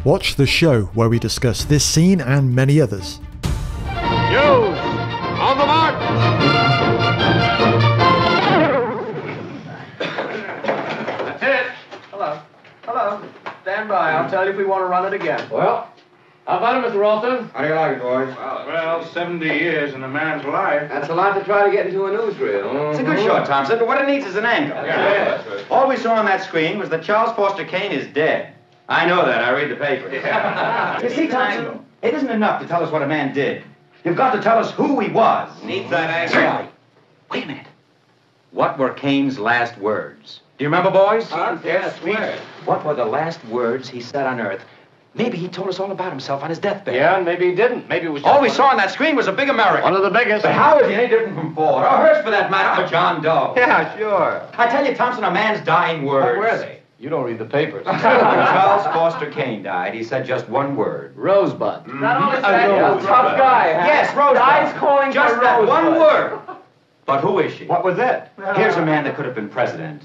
Watch the show where we discuss this scene and many others. Youths, on the march! That's it. Hello. Stand by. I'll tell you if we want to run it again. Well, how about it, Mr. Orsen? How do you like it, boys? Well, 70 years in a man's life. That's a lot to try to get into a newsreel. It's a good shot, Thompson, but what it needs is an angle. Yeah. All we saw on that screen was that Charlse Foster Kane is dead. I know that. I read the papers. You see, Thompson, it isn't enough to tell us what a man did. You've got to tell us who he was. Needs that angle. Wait a minute. What were Kane's last words? Do you remember, boys? Yes, swear. What were the last words he said on Earth? Maybe he told us all about himself on his deathbed. Yeah, and maybe he didn't. Maybe it was just All we saw on that screen was a big American. one of the biggest. But how is he any different from Ford? Or Hearst, for that matter? Or John Doe? Yeah, sure. I tell you, Thompson, a man's dying words. What were they? You don't read the papers. When Charlse Foster Kane died, he said just one word. Rosebud. Not only that, tough guy. Huh? Yes, Rosebud. Guy's calling just for that Rosebud. one word. But who is she? What was that? Here's a man that could have been president,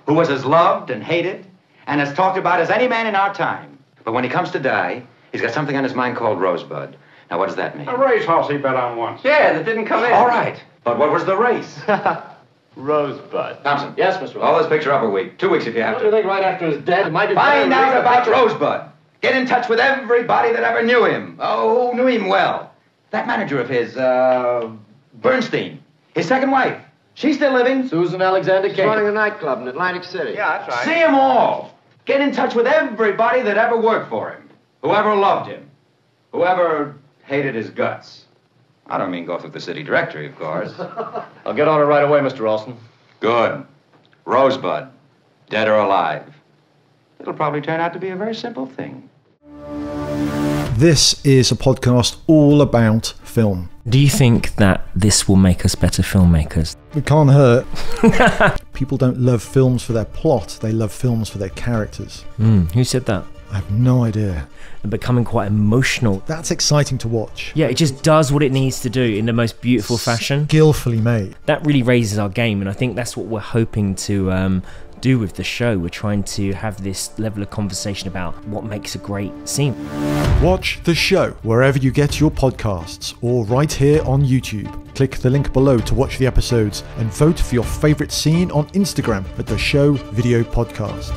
who was as loved and hated and as talked about as any man in our time. But when he comes to die, he's got something on his mind called Rosebud. Now, what does that mean? A racehorse he bet on once. Yeah, that didn't come in. All right. But what was the race? Rosebud. Thompson. Yes, Mr. Hold this picture up a week. 2 weeks if you have Don't you to. think right after his death, it might be Find better to out read the about picture? Rosebud. Get in touch with everybody that ever knew him. Oh, who knew him well. That manager of his, Bernstein. His second wife. She's still living. Susan Alexander Kane. Running a nightclub in Atlantic City. Yeah, that's right. See them all. Get in touch with everybody that ever worked for him. Whoever loved him. Whoever hated his guts. I don't mean go through the city directory, of course. I'll get on it right away, Mr. Orsen. Good. Rosebud. Dead or alive. It'll probably turn out to be a very simple thing. This is a podcast all about film. Do you think that this will make us better filmmakers? It can't hurt. People don't love films for their plot, they love films for their characters. Who said that? I have no idea. They're becoming quite emotional. That's exciting to watch. Yeah, it just does what it needs to do in the most beautiful fashion. Skillfully made. That really raises our game, and I think that's what we're hoping to do with the show. We're trying to have this level of conversation about what makes a great scene. Watch the show wherever you get your podcasts or right here on YouTube. Click the link below to watch the episodes and vote for your favourite scene on Instagram at The Show Video Podcast.